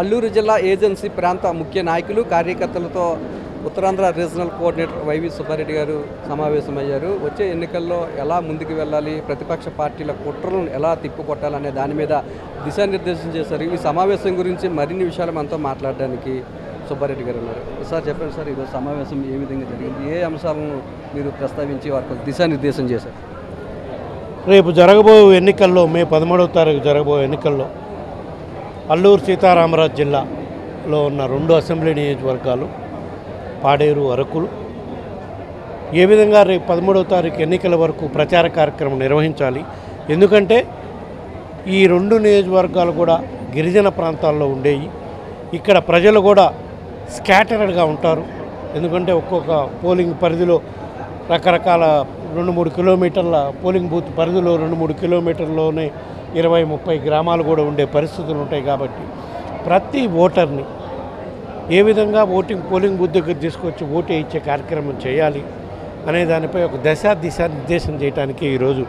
అల్లూరు జిల్లా ఏజెన్సీ ప్రాంత ముఖ్య నాయకులు కార్యకర్తలతో ఉత్తరాంధ్ర రీజనల్ కోఆర్డినేటర్ వైవి సుబ్బారెడ్డి గారు సమావేశమయ్యారు. వచ్చే ఎన్నికల్లో ఎలా ముందుకు వెళ్ళాలి, ప్రతిపక్ష పార్టీల కుట్రలను ఎలా తిప్పికొట్టాలనే దాని మీద దిశానిర్దేశం చేశారు. ఈ సమావేశం గురించి మరిన్ని విషయాలు మనతో మాట్లాడడానికి సుబ్బారెడ్డి గారు ఉన్నారు. సార్ చెప్పండి సార్, ఈరోజు సమావేశం ఏ విధంగా జరిగింది, ఏ అంశాలను మీరు ప్రస్తావించి వారికి దిశానిర్దేశం చేశారు? రేపు జరగబోయే ఎన్నికల్లో మే 13వ తారీఖు జరగబోయే ఎన్నికల్లో అల్లూరు సీతారామరాజు జిల్లాలో ఉన్న 2 అసెంబ్లీ నియోజకవర్గాలు పాడేరు, అరకులు ఏ విధంగా రేపు 13వ తారీఖు ఎన్నికల వరకు ప్రచార కార్యక్రమం నిర్వహించాలి. ఎందుకంటే ఈ 2 నియోజకవర్గాలు కూడా గిరిజన ప్రాంతాల్లో ఉండేవి. ఇక్కడ ప్రజలు కూడా స్కాటర్డ్గా ఉంటారు. ఎందుకంటే ఒక్కొక్క పోలింగ్ పరిధిలో రకరకాల 2-3 కిలోమీటర్ల పోలింగ్ బూత్ పరిధిలో 2-3 కిలోమీటర్లోనే 20-30 గ్రామాలు కూడా ఉండే పరిస్థితులు ఉంటాయి. కాబట్టి ప్రతి ఓటర్ని ఏ విధంగా పోలింగ్ బూత్ దగ్గర తీసుకొచ్చి ఓటు ఇచ్చే కార్యక్రమం చేయాలి అనే దానిపై ఒక దిశానిర్దేశం చేయడానికి ఈరోజు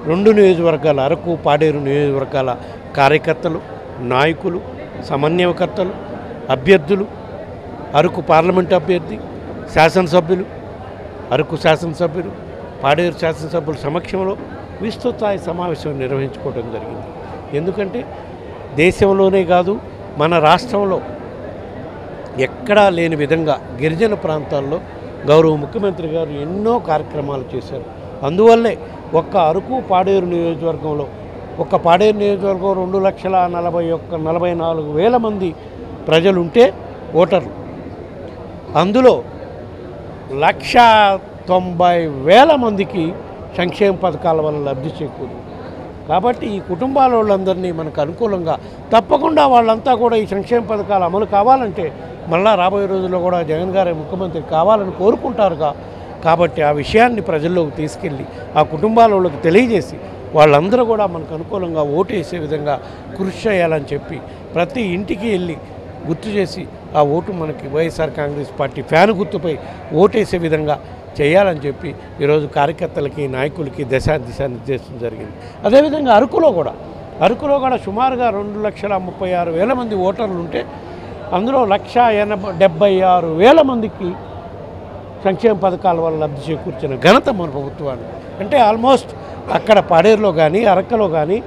2 నియోజకవర్గాల అరకు, పాడేరు నియోజకవర్గాల కార్యకర్తలు, నాయకులు, సమన్వయకర్తలు, అభ్యర్థులు, అరకు పార్లమెంట్ అభ్యర్థి, శాసనసభ్యులు, అరకు శాసనసభ్యులు, పాడేరు శాసనసభ్యుల సమక్షంలో విస్తృత సమావేశం నిర్వహించుకోవడం జరిగింది. ఎందుకంటే దేశంలోనే కాదు మన రాష్ట్రంలో ఎక్కడా లేని విధంగా గిరిజన ప్రాంతాల్లో గౌరవ ముఖ్యమంత్రి గారు ఎన్నో కార్యక్రమాలు చేశారు. అందువల్లే ఒక్క అరకు పాడేరు నియోజకవర్గంలో పాడేరు నియోజకవర్గం 2,44,000 మంది ప్రజలుంటే ఓటర్లు, అందులో 1,90,000 మందికి సంక్షేమ పథకాల వల్ల లబ్ధి చేకూరు. కాబట్టి ఈ కుటుంబాల వాళ్ళందరినీ మనకు అనుకూలంగా తప్పకుండా వాళ్ళంతా కూడా ఈ సంక్షేమ పథకాలు అమలు కావాలంటే మళ్ళా రాబోయే రోజుల్లో కూడా జగన్ గారే ముఖ్యమంత్రి కావాలని కోరుకుంటారుగా. కాబట్టి ఆ విషయాన్ని ప్రజల్లోకి తీసుకెళ్ళి ఆ కుటుంబాల వాళ్ళకి తెలియజేసి వాళ్ళందరూ కూడా మనకు అనుకూలంగా ఓటు వేసే విధంగా కృషి చేయాలని చెప్పి ప్రతి ఇంటికి వెళ్ళి గుర్తు చేసి ఆ ఓటు మనకి వైఎస్ఆర్ కాంగ్రెస్ పార్టీ ఫ్యాన్ గుర్తుపై ఓటేసే విధంగా చేయాలని చెప్పి ఈరోజు కార్యకర్తలకి, నాయకులకి దిశానిర్దేశం జరిగింది. అదేవిధంగా అరకులో కూడా సుమారుగా 2,36,000 మంది ఓటర్లు ఉంటే అందులో 1,76,000 మందికి సంక్షేమ పథకాల వల్ల లబ్ధి చేకూర్చిన ఘనత మన ప్రభుత్వాన్ని. అంటే ఆల్మోస్ట్ అక్కడ పాడేరులో కానీ అరకులో కానీ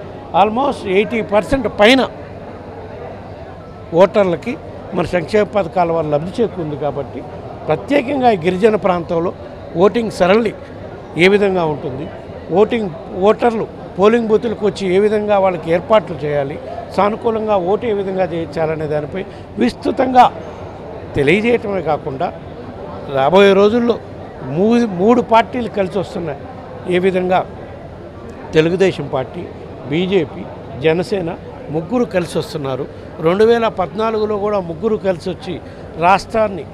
ఆల్మోస్ట్ 80% పైన ఓటర్లకి మన సంక్షేమ పథకాల వల్ల లబ్ధి చేకూరింది. కాబట్టి ప్రత్యేకంగా ఈ గిరిజన ప్రాంతంలో ఓటింగ్ సరళి ఏ విధంగా ఉంటుంది, ఓటర్లు పోలింగ్ బూతులకు వచ్చి ఏ విధంగా వాళ్ళకి ఏర్పాట్లు చేయాలి, సానుకూలంగా ఓటు ఏ విధంగా చేయించాలనే దానిపై విస్తృతంగా తెలియజేయటమే కాకుండా రాబోయే రోజుల్లో 3 పార్టీలు కలిసి వస్తున్నాయి. ఏ విధంగా తెలుగుదేశం పార్టీ, బీజేపీ, జనసేన ముగ్గురు కలిసి వస్తున్నారు. 2014లో కూడా ముగ్గురు కలిసి వచ్చి రాష్ట్రాన్ని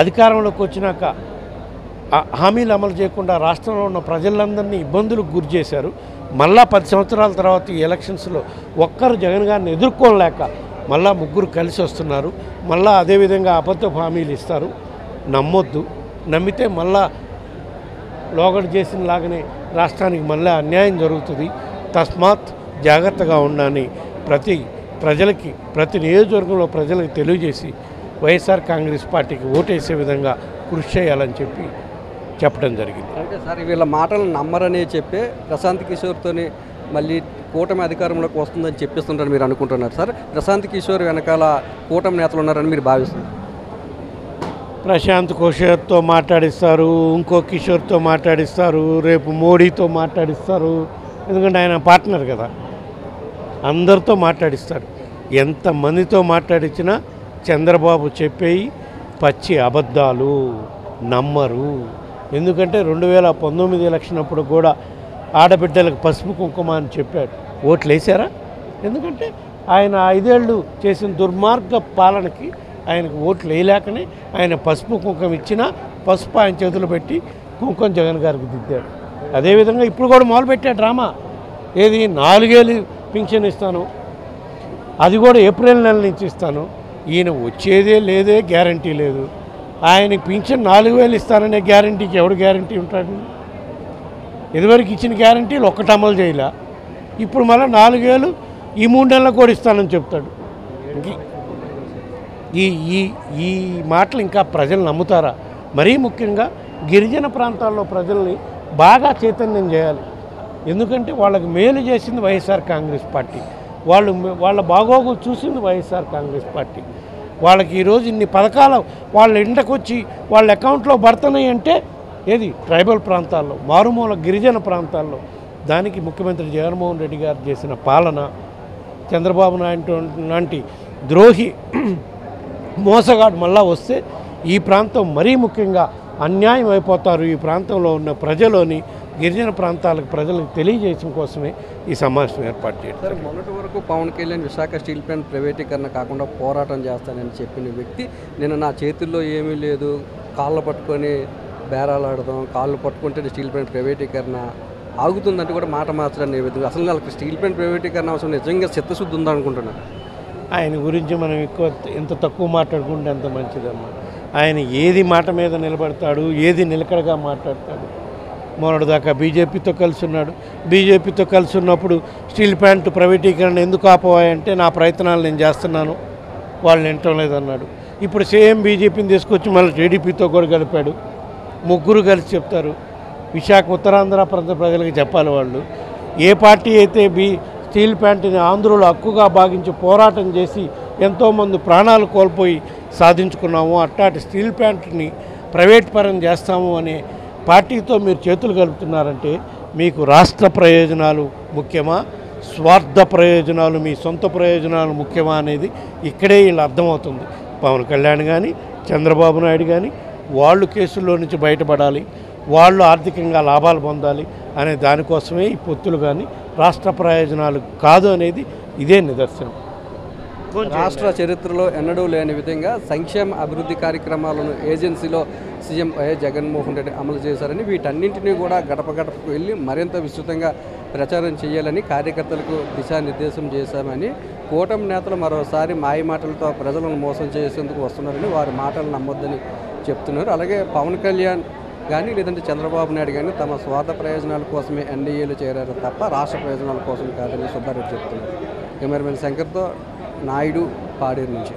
అధికారంలోకి వచ్చినాక హామీలు అమలు చేయకుండా రాష్ట్రంలో ఉన్న ప్రజలందరినీ ఇబ్బందులకు గురి చేశారు. మళ్ళా 10 సంవత్సరాల తర్వాత ఈ ఎలక్షన్స్లో ఒక్కరు జగన్ గారిని ఎదుర్కోలేక మళ్ళా ముగ్గురు కలిసి వస్తున్నారు. మళ్ళా అదేవిధంగా అబద్ధపు హామీలు ఇస్తారు. నమ్మొద్దు, నమ్మితే మళ్ళా లోగడ చేసిన లాగానే రాష్ట్రానికి మళ్ళీ అన్యాయం జరుగుతుంది. తస్మాత్ జాగ్రత్తగా ఉండాలని ప్రజలకి ప్రతి నియోజకవర్గంలో ప్రజలకు తెలియజేసి వైఎస్ఆర్ కాంగ్రెస్ పార్టీకి ఓటేసే విధంగా కృషి చేయాలని చెప్పడం జరిగింది. అంటే సార్ వీళ్ళ మాటలు నమ్మరనే చెప్పే ప్రశాంత్ కిషోర్తోని మళ్ళీ కూటమి అధికారంలోకి వస్తుందని చెప్పిస్తుంటారు మీరు అనుకుంటున్నారు సార్? ప్రశాంత్ కిషోర్ వెనకాల కూటమి నేతలు ఉన్నారని మీరు భావిస్తున్నారు? ప్రశాంత్ కిషోర్తో మాట్లాడిస్తారు, ఇంకో కిషోర్తో మాట్లాడిస్తారు, రేపు మోడీతో మాట్లాడిస్తారు. ఎందుకంటే ఆయన పార్ట్నర్ కదా, అందరితో మాట్లాడిస్తాడు. ఎంతమందితో మాట్లాడించినా చంద్రబాబు చెప్పేయి పచ్చి అబద్ధాలు, నమ్మరు. ఎందుకంటే 2019 ఎలక్షన్ అప్పుడు కూడా ఆడబిడ్డలకు పసుపు కుంకుమ అని చెప్పాడు. ఓట్లు వేసారా? ఎందుకంటే ఆయన 5 ఏళ్ళు చేసిన దుర్మార్గ పాలనకి ఆయనకు ఓట్లు వేయలేకనే ఆయన పసుపు కుంకుమ ఇచ్చినా పసుపు ఆయన చేతులు పెట్టి కుంకుమ జగన్ గారికి దిద్దాడు. అదేవిధంగా ఇప్పుడు కూడా మొదలుపెట్టాడు డ్రామా. ఏది 4 ఏళ్ళు పింఛన్ ఇస్తాను, అది కూడా ఏప్రిల్ నెల నుంచి ఇస్తాను. ఈయన వచ్చేదే లేదే, గ్యారంటీ లేదు. ఆయనకి పింఛన్ 4,000 ఇస్తాననే గ్యారంటీకి ఎవడు గ్యారంటీ ఉంటాడు? ఇదివరకు ఇచ్చిన గ్యారంటీలు ఒక్కటి అమలు చేయలే. ఇప్పుడు మళ్ళీ 4,000 ఈ 3 నెలలకు కూడా ఇస్తానని చెప్తాడు. ఇంక ఈ ఈ ఈ మాటలు ఇంకా ప్రజలు నమ్ముతారా? మరీ ముఖ్యంగా గిరిజన ప్రాంతాల్లో ప్రజల్ని బాగా చైతన్యం చేయాలి. ఎందుకంటే వాళ్ళకి మేలు చేసింది వైఎస్ఆర్ కాంగ్రెస్ పార్టీ, వాళ్ళ బాగోగులు చూసింది వైఎస్ఆర్ కాంగ్రెస్ పార్టీ. వాళ్ళకి ఈరోజు ఇన్ని పథకాలు వాళ్ళ ఇంటికి వచ్చి వాళ్ళ అకౌంట్లో పడుతున్నాయి అంటే ఏది ట్రైబల్ ప్రాంతాల్లో, మారుమూల గిరిజన ప్రాంతాల్లో. దానికి ముఖ్యమంత్రి జగన్మోహన్ రెడ్డి గారు చేసిన పాలన, చంద్రబాబు నాయుడు లాంటి ద్రోహి మోసగాడు మళ్ళా వస్తే ఈ ప్రాంతం మరీ ముఖ్యంగా అన్యాయం అయిపోతారు. ఈ ప్రాంతంలో ఉన్న ప్రజలోని గిరిజన ప్రాంతాలకు ప్రజలకు తెలియజేయడం కోసమే ఈ సమావేశం ఏర్పాటు చేయడం. సార్, మొన్నటి వరకు పవన్ కళ్యాణ్ విశాఖ స్టీల్ ప్లాంట్ ప్రైవేటీకరణ కాకుండా పోరాటం చేస్తానని చెప్పిన వ్యక్తి నిన్న నా చేతుల్లో ఏమీ లేదు, కాళ్ళు పట్టుకొని బేరాలాడదాం, కాళ్ళు పట్టుకుంటే స్టీల్ ప్లాంట్ ప్రైవేటీకరణ ఆగుతుందంటే కూడా మాట మార్చడానికి విధంగా అసలు వాళ్ళకి స్టీల్ ప్లాంట్ ప్రైవేటీకరణ అవసరం నిజంగా చిత్తశుద్ధి ఉందనుకుంటున్నాను. ఆయన గురించి మనం ఎంత తక్కువ మాట్లాడుకుంటే అంత మంచిదమ్మా. ఆయన ఏది మాట మీద నిలబడతాడు, ఏది నిలకడగా మాట్లాడతాడు. మొన్నటిదాకా బీజేపీతో కలిసి ఉన్నాడు. బీజేపీతో కలిసి ఉన్నప్పుడు స్టీల్ ప్లాంట్ ప్రైవేటీకరణ ఎందుకు ఆపవాయంటే నా ప్రయత్నాలు నేను చేస్తున్నాను, వాళ్ళు వినటం లేదన్నాడు. ఇప్పుడు సేమ్ బీజేపీని తీసుకొచ్చి మళ్ళీ టీడీపీతో కూడా కలిపాడు. ముగ్గురు కలిసి చెప్తారు. విశాఖ ఉత్తరాంధ్ర ప్రాంత ప్రజలకు చెప్పాలి. వాళ్ళు ఏ పార్టీ అయితే స్టీల్ ప్లాంట్ని ఆంధ్రులు హక్కుగా భావించి పోరాటం చేసి ఎంతోమంది ప్రాణాలు కోల్పోయి సాధించుకున్నాము, అట్టాటి స్టీల్ ప్లాంట్ని ప్రైవేట్ పరం చేస్తాము అనే పార్టీతో మీరు చేతులు కలుపుతున్నారంటే మీకు రాష్ట్ర ప్రయోజనాలు ముఖ్యమా, స్వార్థ ప్రయోజనాలు, మీ సొంత ప్రయోజనాలు ముఖ్యమా అనేది ఇక్కడే వీళ్ళు అర్థమవుతుంది. పవన్ కళ్యాణ్ కానీ చంద్రబాబు నాయుడు కానీ వాళ్ళు కేసుల్లో నుంచి బయటపడాలి, వాళ్ళు ఆర్థికంగా లాభాలు పొందాలి అనే దానికోసమే ఈ పొత్తులు, కానీ రాష్ట్ర ప్రయోజనాలు కాదు అనేది ఇదే నిదర్శనం. రాష్ట్ర చరిత్రలో ఎన్నడూ లేని విధంగా సంక్షేమ అభివృద్ధి కార్యక్రమాలను ఏజెన్సీలో సీఎం వైఎస్ జగన్మోహన్ రెడ్డి అమలు చేశారని, వీటన్నింటినీ కూడా గడప గడపకు వెళ్ళి మరింత విస్తృతంగా ప్రచారం చేయాలని కార్యకర్తలకు దిశానిర్దేశం చేశామని, కూటమి నేతలు మరోసారి మాయమాటలతో ప్రజలను మోసం చేసేందుకు వస్తున్నారని, వారి మాటలు నమ్మొద్దని చెప్తున్నారు. అలాగే పవన్ కళ్యాణ్ కానీ లేదంటే చంద్రబాబు నాయుడు కానీ తమ స్వార్థ ప్రయోజనాల కోసమే ఎన్డీఏలు చేరారు తప్ప రాష్ట్ర ప్రయోజనాల కోసం కాదని సుబ్బారెడ్డి చెప్తున్నారు. కెమెరామెన్ శంకర్తో నాయుడు, పాడేరు నుంచి.